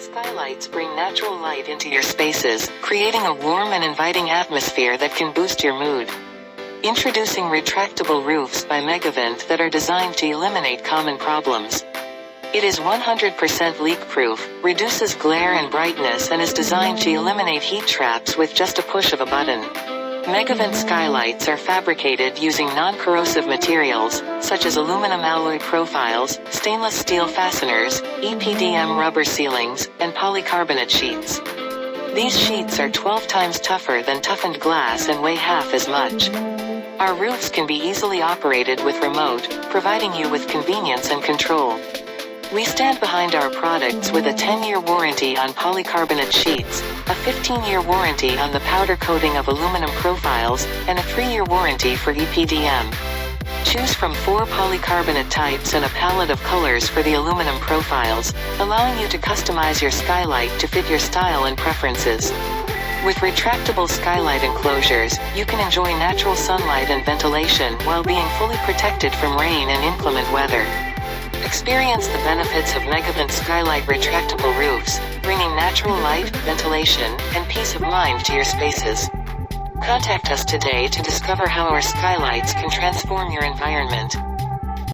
Skylights bring natural light into your spaces, creating a warm and inviting atmosphere that can boost your mood. Introducing retractable roofs by Megavent that are designed to eliminate common problems. It is 100% leak-proof, reduces glare and brightness, and is designed to eliminate heat traps with just a push of a button. Megavent skylights are fabricated using non-corrosive materials, such as aluminum alloy profiles, stainless steel fasteners, EPDM rubber ceilings, and polycarbonate sheets. These sheets are 12 times tougher than toughened glass and weigh half as much. Our roofs can be easily operated with remote, providing you with convenience and control. We stand behind our products with a 10-year warranty on polycarbonate sheets, a 15-year warranty on the powder coating of aluminum profiles, and a 3-year warranty for EPDM. Choose from 4 polycarbonate types and a palette of colors for the aluminum profiles, allowing you to customize your skylight to fit your style and preferences. With retractable skylight enclosures, you can enjoy natural sunlight and ventilation while being fully protected from rain and inclement weather. Experience the benefits of Megavent Skylight Retractable roofs, bringing natural light, ventilation, and peace of mind to your spaces. Contact us today to discover how our skylights can transform your environment.